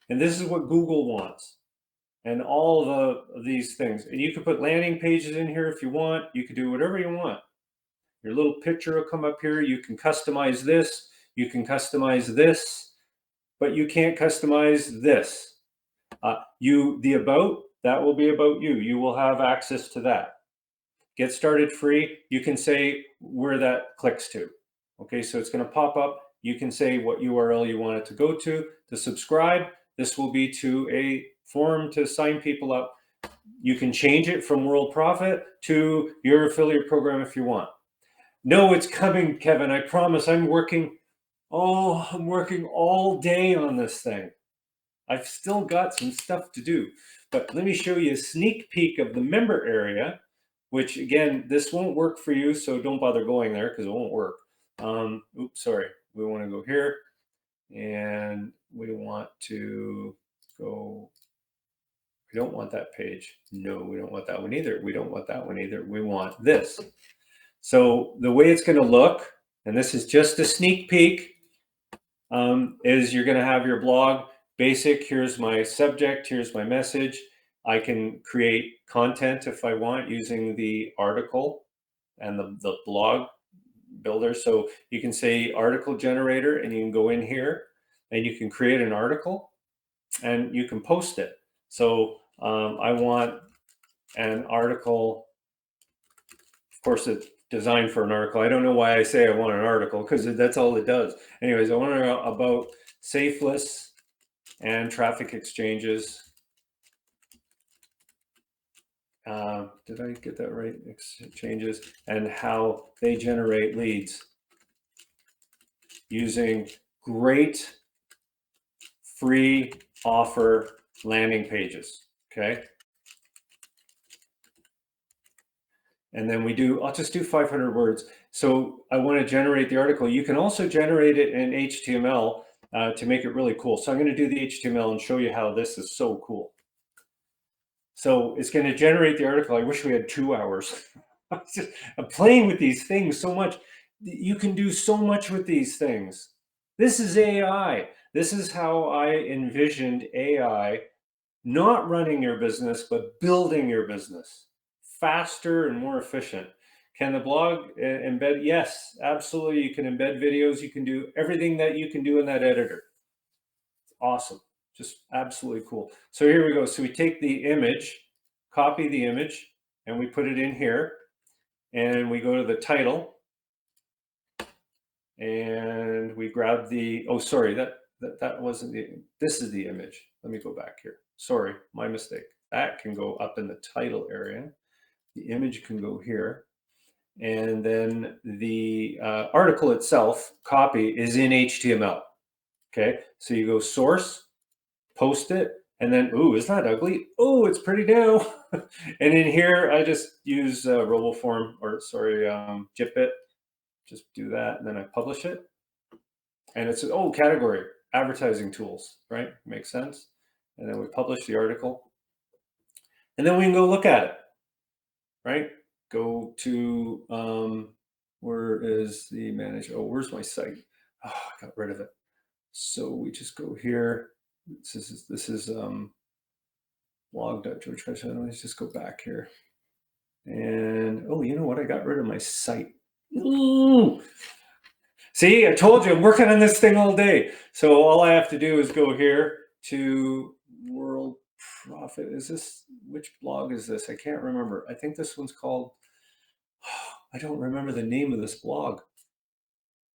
And this is what Google wants, and all of these things. And you can put landing pages in here if you want. You can do whatever you want. Your little picture will come up here. You can customize this. You can customize this, but you can't customize this. The about, that will be about you. You will have access to that. Get started free. You can say where that clicks to. Okay, so it's going to pop up. You can say what URL you want it to go to subscribe. This will be to a form to sign people up. You can change it from Worldprofit to your affiliate program if you want. No, it's coming, Kevin. I promise. I'm working all day on this thing. I've still got some stuff to do, but let me show you a sneak peek of the member area, which again, this won't work for you, so don't bother going there because it won't work. Oops, sorry. We want to go here, and we want to go. We don't want that page. No, we don't want that one either. We don't want that one either. We want this. So the way it's going to look, and this is just a sneak peek, is you're going to have your blog. Basic, here's my subject, here's my message. I can create content if I want using the article and the blog builder. So you can say article generator, and you can go in here and you can create an article and you can post it. So I want an article, of course it's designed for an article. I don't know why I say I want an article, because that's all it does. Anyways, I want to know about safe lists and traffic exchanges. Did I get that right? Exchanges and how they generate leads using great free offer landing pages. Okay. And then I'll just do 500 words. So I want to generate the article. You can also generate it in HTML to make it really cool. So I'm going to do the HTML and show you how this is so cool. So it's going to generate the article. I wish we had 2 hours. I'm playing with these things so much. You can do so much with these things. This is AI. This is how I envisioned AI, not running your business, but building your business faster and more efficient. Can the blog embed? Yes, absolutely. You can embed videos. You can do everything that you can do in that editor. Awesome. Just absolutely cool. So here we go. So we take the image, copy the image, and we put it in here. And we go to the title. And we grab the, oh, sorry, that wasn't this is the image. Let me go back here. Sorry, my mistake. That can go up in the title area. The image can go here. And then the article itself, copy, is in HTML. Okay, so you go source, post it, and then, ooh, isn't that ugly? Oh, it's pretty now. And in here, I just use Roboform, or sorry, Jitbit. Just do that, and then I publish it. And it's, oh, category, advertising tools, right? Makes sense. And then we publish the article. And then we can go look at it, right? Go to, where is the manager? Oh, where's my site? Oh, I got rid of it. So we just go here. This is blog.georgekosch. Let's just go back here. And, oh, you know what? I got rid of my site. Ooh. See, I told you I'm working on this thing all day. So all I have to do is go here to Worldprofit. Is this, which blog is this? I can't remember. I think this one's called, I don't remember the name of this blog.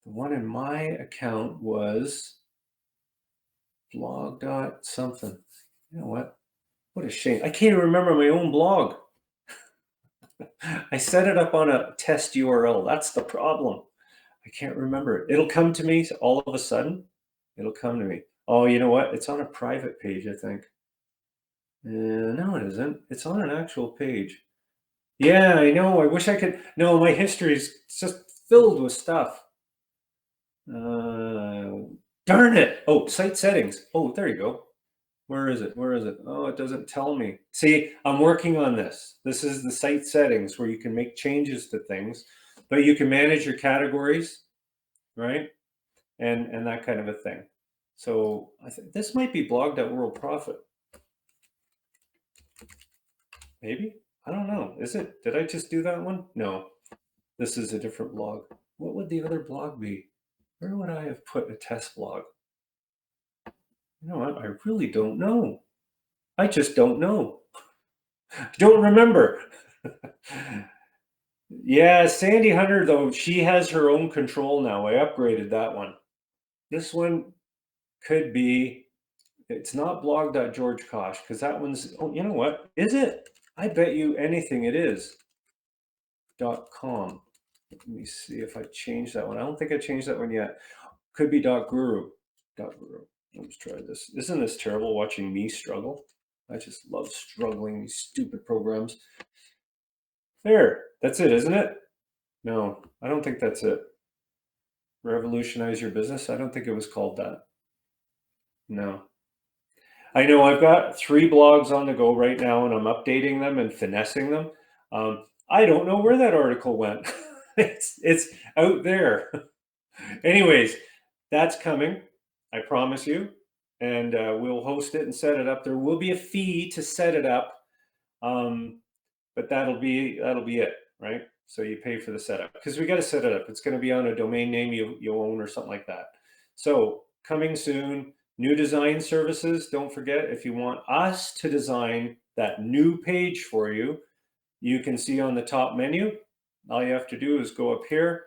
The one in my account was blog dot something. You know what? What a shame. I can't even remember my own blog. I set it up on a test URL. That's the problem. I can't remember it. It'll come to me all of a sudden. It'll come to me. Oh, you know what? It's on a private page, I think. No, it isn't. It's on an actual page. Yeah, I know. I wish I could. No, my history is just filled with stuff. Darn it. Oh, site settings. Oh, there you go. Where is it? Where is it? Oh, it doesn't tell me. See, I'm working on this. This is the site settings where you can make changes to things, but you can manage your categories, right? And that kind of a thing. So I think this might be blog.worldprofit. Maybe? I don't know. Is it? Did I just do that one? No. This is a different blog. What would the other blog be? Where would I have put a test blog? You know what? I really don't know. I just don't know. Don't remember. Yeah, Sandy Hunter, though, she has her own control now. I upgraded that one. This one could be, it's not blog.georgekosch, because that one's, oh, you know what? Is it? I bet you anything it is. .com. Let me see if I change that one. I don't think I changed that one yet. Could be .guru. .guru. Let's try this. Isn't this terrible watching me struggle? I just love struggling these stupid programs. There, that's it, isn't it? No, I don't think that's it. Revolutionize your business. I don't think it was called that. No. I know I've got 3 blogs on the go right now, and I'm updating them and finessing them. I don't know where that article went. it's out there. Anyways, that's coming. I promise you. And we'll host it and set it up. There will be a fee to set it up, but that'll be it, right? So you pay for the setup because we got to set it up. It's going to be on a domain name you own or something like that. So coming soon, new design services. Don't forget, if you want us to design that new page for you, you can see on the top menu. All you have to do is go up here,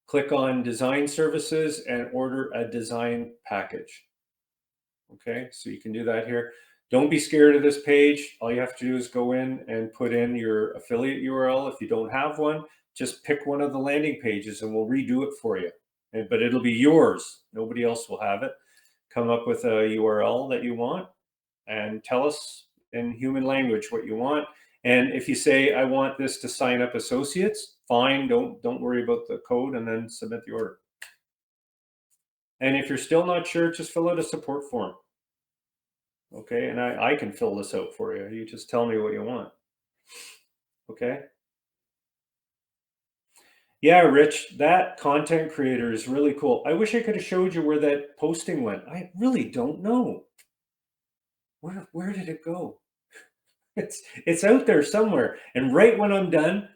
click on design services and order a design package. Okay, so you can do that here. Don't be scared of this page. All you have to do is go in and put in your affiliate URL. If you don't have one, just pick one of the landing pages and we'll redo it for you. But it'll be yours. Nobody else will have it. Come up with a URL that you want and tell us in human language what you want. And if you say, I want this to sign up associates, fine, don't worry about the code, and then submit the order. And if you're still not sure, just fill out a support form. Okay, and I can fill this out for you. You just tell me what you want. Okay. Yeah, Rich, that content creator is really cool. I wish I could have showed you where that posting went. I really don't know. Where did it go? It's out there somewhere. And right when I'm done,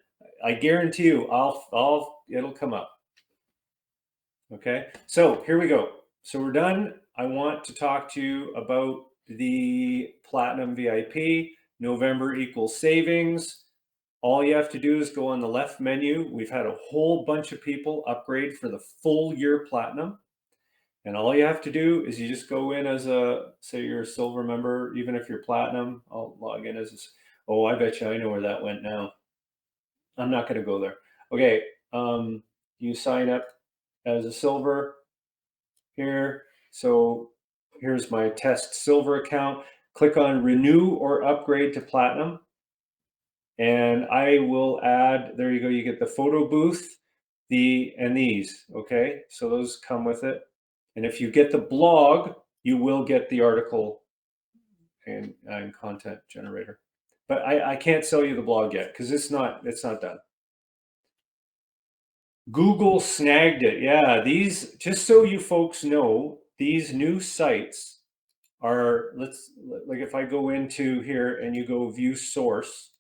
I guarantee you it'll come up. Okay, so here we go. So we're done. I want to talk to you about the Platinum VIP. November equals savings. All you have to do is go on the left menu. We've had a whole bunch of people upgrade for the full year Platinum. And all you have to do is you just go in as say you're a silver member, even if you're Platinum. I'll log in as oh, I bet you I know where that went now. I'm not going to go there. Okay, you sign up as a silver. here. So here's my test silver account. Click on renew or upgrade to platinum. And I will add, there you go, you get the photo booth, and these, okay? So those come with it. And if you get the blog, you will get the article and content generator. But I can't sell you the blog yet because it's not done. Google snagged it. Yeah, these, just so you folks know, these new sites are, like if I go into here and you go view source,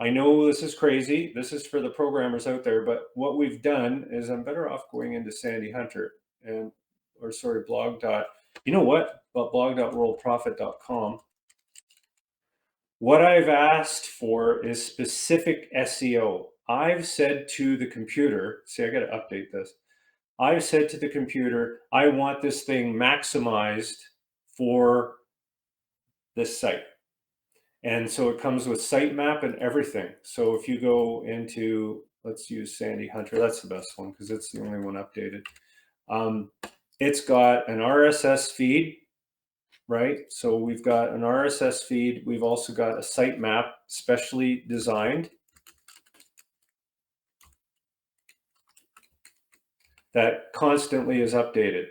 I know this is crazy. This is for the programmers out there, but what we've done is I'm better off going into Sandy Hunter and, or sorry, you know what? About blog.worldprofit.com. What I've asked for is specific SEO. I've said to the computer, see, I got to update this. I've said to the computer, I want this thing maximized for this site. And so it comes with sitemap and everything. So if you go into, let's use Sandy Hunter, that's the best one because it's the only one updated. It's got an RSS feed, right? So we've got an RSS feed. We've also got a sitemap specially designed that constantly is updated.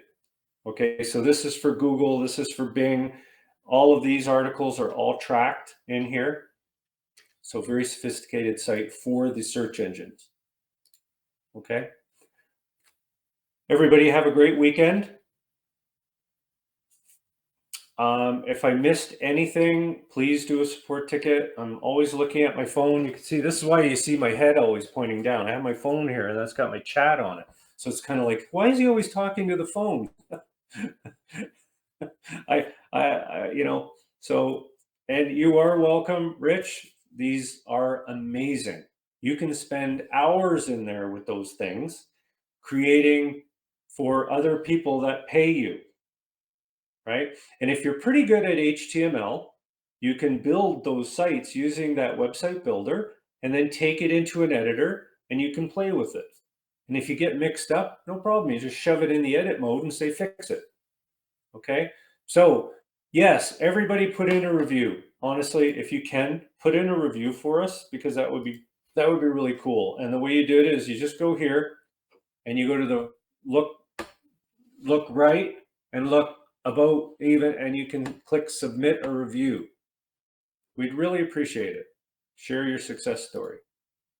Okay, so this is for Google, this is for Bing. All of these articles are all tracked in here. So very sophisticated site for the search engines. Okay. Everybody have a great weekend. If I missed anything, please do a support ticket. I'm always looking at my phone. You can see, this is why you see my head always pointing down. I have my phone here and that's got my chat on it. So it's kind of like, why is he always talking to the phone? you know, so, and you are welcome, Rich. These are amazing. You can spend hours in there with those things, creating for other people that pay you, right? And if you're pretty good at HTML, you can build those sites using that website builder and then take it into an editor and you can play with it. And if you get mixed up, no problem. You just shove it in the edit mode and say, fix it. Okay. So yes, everybody put in a review. Honestly, if you can, put in a review for us because that would be really cool. And the way you do it is you just go here and you go to the look right and look about even, and you can click submit a review. We'd really appreciate it. Share your success story.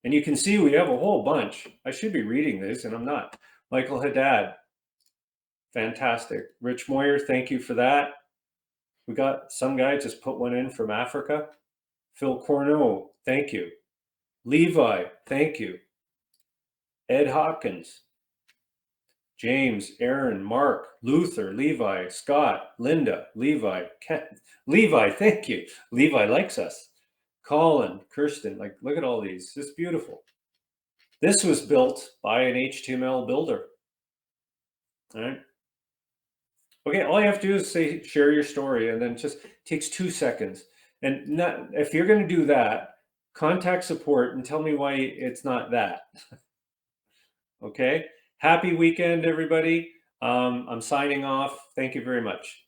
And you can see we have a whole bunch. I should be reading this and I'm not. Michael Haddad, fantastic. Rich Moyer, thank you for that. We got some guy just put one in from Africa. Phil Corneau, thank you. Levi, thank you. Ed Hopkins, James, Aaron, Mark, Luther, Levi, Scott, Linda, Levi, Ken, Levi, thank you. Levi likes us. Colin, Kirsten, like, look at all these. It's beautiful. This was built by an HTML builder. All right. Okay, all you have to do is say, share your story, and then it just takes 2 seconds. And if you're going to do that, contact support and tell me why it's not that. Okay. Happy weekend, everybody. I'm signing off. Thank you very much.